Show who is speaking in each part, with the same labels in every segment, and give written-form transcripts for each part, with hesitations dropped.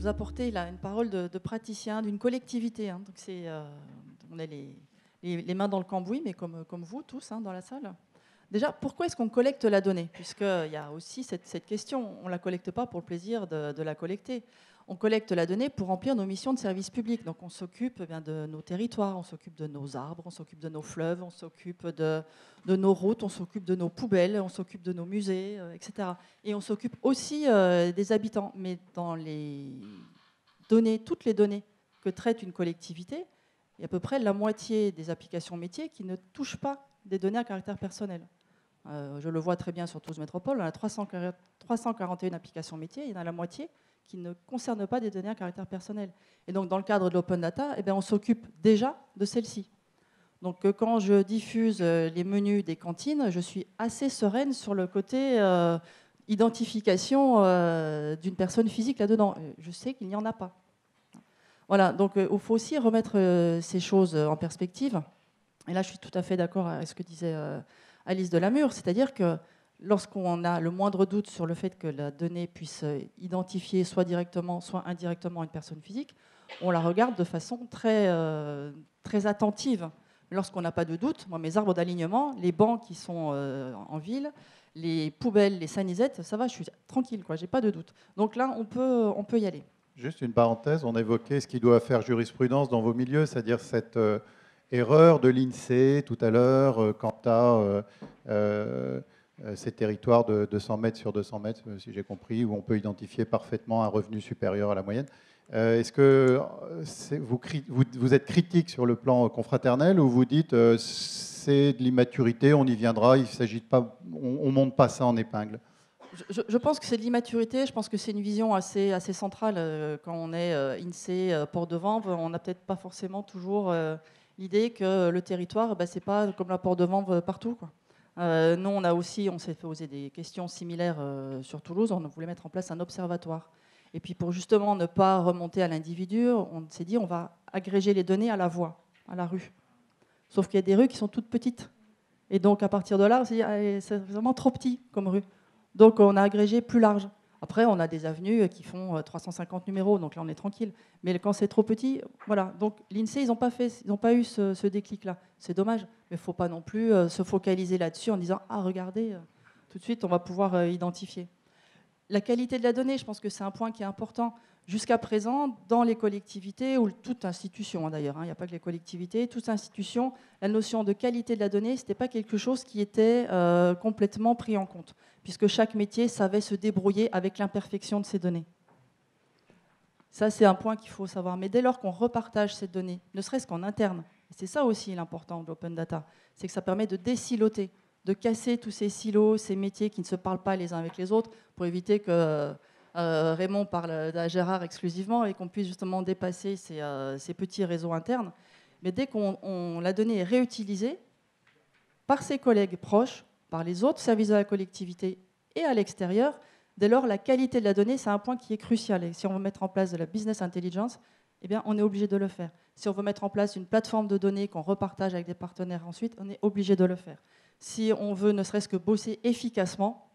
Speaker 1: vous apporter là, une parole de praticien, d'une collectivité. Hein. Donc on a les mains dans le cambouis, mais comme vous tous hein, dans la salle. Déjà, pourquoi est-ce qu'on collecte la donnée? Puisqu'il y a aussi cette question. On ne la collecte pas pour le plaisir de la collecter. On collecte la donnée pour remplir nos missions de service public. Donc on s'occupe de nos territoires, on s'occupe de nos arbres, on s'occupe de nos fleuves, on s'occupe de nos routes, on s'occupe de nos poubelles, on s'occupe de nos musées, etc. Et on s'occupe aussi des habitants. Mais dans les données, toutes les données que traite une collectivité, il y a à peu près la moitié des applications métiers qui ne touchent pas des données à caractère personnel. Je le vois très bien sur Toulouse Métropole, on a 341 applications métiers, il y en a la moitié qui ne concernent pas des données à caractère personnel. Et donc, dans le cadre de l'open data, on s'occupe déjà de celles-ci. Donc, quand je diffuse les menus des cantines, je suis assez sereine sur le côté identification d'une personne physique là-dedans. Je sais qu'il n'y en a pas. Voilà, donc il faut aussi remettre ces choses en perspective. Et là, je suis tout à fait d'accord avec ce que disait Alice Delamure, c'est-à-dire que lorsqu'on a le moindre doute sur le fait que la donnée puisse identifier soit directement, soit indirectement une personne physique, on la regarde de façon très attentive. Lorsqu'on n'a pas de doute, moi, mes arbres d'alignement, les bancs qui sont en ville, les poubelles, les sanisettes, ça va, je suis tranquille, quoi, j'ai pas de doute. Donc là, on peut y aller.
Speaker 2: Juste une parenthèse, on évoquait ce qui doit faire jurisprudence dans vos milieux, c'est-à-dire cette erreur de l'INSEE tout à l'heure quant à ces territoires de 200 mètres sur 200 mètres, si j'ai compris, où on peut identifier parfaitement un revenu supérieur à la moyenne. Est-ce que vous êtes critique sur le plan confraternel ou vous dites c'est de l'immaturité, on y viendra, il s'agit de pas, on ne monte pas ça en épingle?
Speaker 1: Je pense que c'est de l'immaturité. Je pense que c'est une vision assez centrale. Quand on est INSEE, Port-de-Vanves, on n'a peut-être pas forcément toujours l'idée que le territoire, c'est pas comme la Port-de-Vanves partout, quoi. Nous, on s'est fait poser des questions similaires sur Toulouse. On voulait mettre en place un observatoire. Et puis pour justement ne pas remonter à l'individu, on s'est dit on va agréger les données à la voie, à la rue. Sauf qu'il y a des rues qui sont toutes petites. Et donc à partir de là, on s'est dit allez, c'est vraiment trop petit comme rue. Donc on a agrégé plus large. Après, on a des avenues qui font 350 numéros, donc là on est tranquille. Mais quand c'est trop petit, voilà. Donc l'INSEE, ils n'ont pas eu ce déclic-là. C'est dommage, mais il ne faut pas non plus se focaliser là-dessus en disant ah regardez, tout de suite on va pouvoir identifier. La qualité de la donnée, je pense que c'est un point qui est important. Jusqu'à présent, dans les collectivités, ou toute institution d'ailleurs, il n'y a pas que les collectivités, toute institution, la notion de qualité de la donnée, ce n'était pas quelque chose qui était complètement pris en compte, puisque chaque métier savait se débrouiller avec l'imperfection de ces données. Ça, c'est un point qu'il faut savoir. Mais dès lors qu'on repartage ces données, ne serait-ce qu'en interne, c'est ça aussi l'important de l'open data, c'est que ça permet de désiloter, de casser tous ces silos, ces métiers qui ne se parlent pas les uns avec les autres, pour éviter que Raymond parle à Gérard exclusivement et qu'on puisse justement dépasser ces petits réseaux internes. Mais dès que la donnée est réutilisée par ses collègues proches, par les autres services de la collectivité et à l'extérieur, dès lors, la qualité de la donnée, c'est un point qui est crucial. Et si on veut mettre en place de la business intelligence, eh bien, on est obligé de le faire. Si on veut mettre en place une plateforme de données qu'on repartage avec des partenaires ensuite, on est obligé de le faire. Si on veut ne serait-ce que bosser efficacement,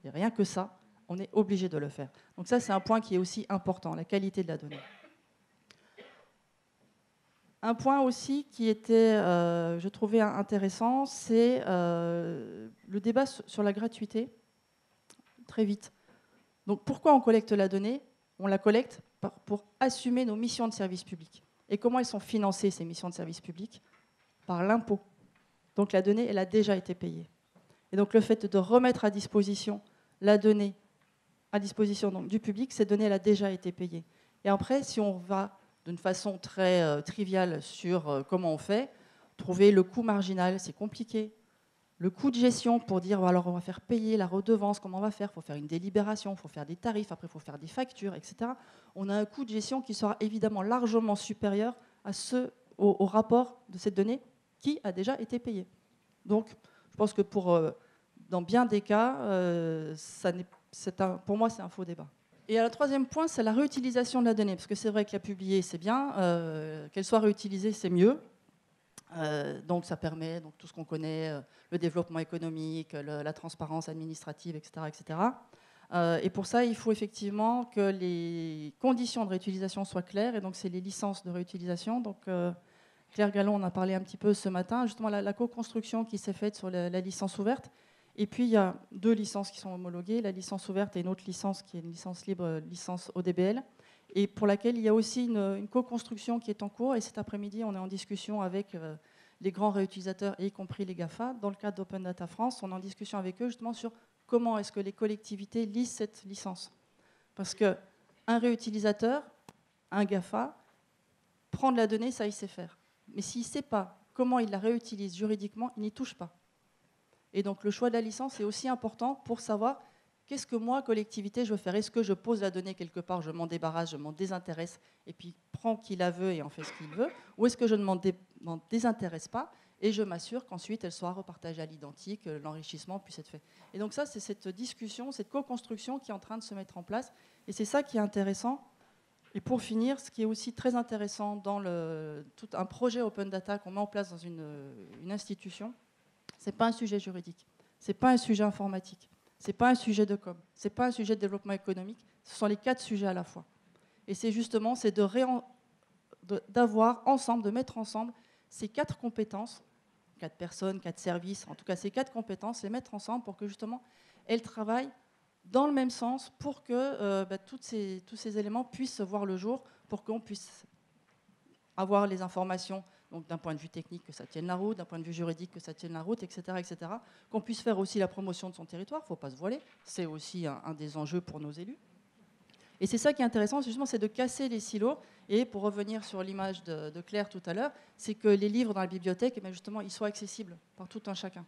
Speaker 1: et rien que ça, on est obligé de le faire. Donc ça, c'est un point qui est aussi important, la qualité de la donnée. Un point aussi qui était, je trouvais intéressant, c'est le débat sur la gratuité, très vite. Donc pourquoi on collecte la donnée? On la collecte pour assumer nos missions de service public. Et comment elles sont financées, ces missions de service public? Par l'impôt. Donc la donnée, elle a déjà été payée. Et donc le fait de remettre à disposition la donnée à disposition donc, du public, cette donnée elle a déjà été payée. Et après, si on va d'une façon très triviale sur comment on fait, trouver le coût marginal, c'est compliqué. Le coût de gestion pour dire alors on va faire payer la redevance, comment on va faire? Il faut faire une délibération, il faut faire des tarifs, après il faut faire des factures, etc. On a un coût de gestion qui sera évidemment largement supérieur au rapport de cette donnée qui a déjà été payée. Donc je pense que dans bien des cas, pour moi c'est un faux débat. Et le troisième point, c'est la réutilisation de la donnée, parce que c'est vrai que la publier, c'est bien, qu'elle soit réutilisée, c'est mieux. Donc ça permet donc, tout ce qu'on connaît, le développement économique, la transparence administrative, etc. etc. Et pour ça, il faut effectivement que les conditions de réutilisation soient claires. Et donc, c'est les licences de réutilisation. Donc, Claire Gallon en a parlé un petit peu ce matin. Justement, la co-construction qui s'est faite sur la licence ouverte. Et puis, il y a 2 licences qui sont homologuées. La licence ouverte et une autre licence qui est une licence libre, licence ODBL. Et pour laquelle il y a aussi une co-construction qui est en cours. Et cet après-midi, on est en discussion avec les grands réutilisateurs, y compris les GAFA. Dans le cadre d'Open Data France, on est en discussion avec eux justement sur comment est-ce que les collectivités lisent cette licence. Parce qu'un réutilisateur, un GAFA, prendre la donnée, ça, il sait faire. Mais s'il ne sait pas comment il la réutilise juridiquement, il n'y touche pas. Et donc le choix de la licence est aussi important pour savoir qu'est-ce que moi, collectivité, je veux faire. Est-ce que je pose la donnée quelque part, je m'en débarrasse, je m'en désintéresse, et puis prends qui la veut et en fait ce qu'il veut, ou est-ce que je ne m'en désintéresse pas et je m'assure qu'ensuite elle soit repartagée à l'identique, l'enrichissement puisse être fait. Et donc ça, c'est cette discussion, cette co-construction qui est en train de se mettre en place, et c'est ça qui est intéressant. Et pour finir, ce qui est aussi très intéressant dans tout un projet Open Data qu'on met en place dans une institution, ce n'est pas un sujet juridique, ce n'est pas un sujet informatique, ce n'est pas un sujet de com, ce n'est pas un sujet de développement économique, ce sont les 4 sujets à la fois. Et c'est justement d'avoir ensemble, de mettre ensemble ces 4 compétences, 4 personnes, 4 services, en tout cas ces 4 compétences, les mettre ensemble pour que justement elles travaillent dans le même sens pour que tous ces éléments puissent voir le jour, pour qu'on puisse avoir les informations, donc d'un point de vue technique, que ça tienne la route, d'un point de vue juridique, que ça tienne la route, etc., etc. Qu'on puisse faire aussi la promotion de son territoire, il ne faut pas se voiler, c'est aussi un des enjeux pour nos élus. Et c'est ça qui est intéressant, justement, c'est de casser les silos. Et pour revenir sur l'image de Claire tout à l'heure, c'est que les livres dans la bibliothèque, justement, ils soient accessibles par tout un chacun.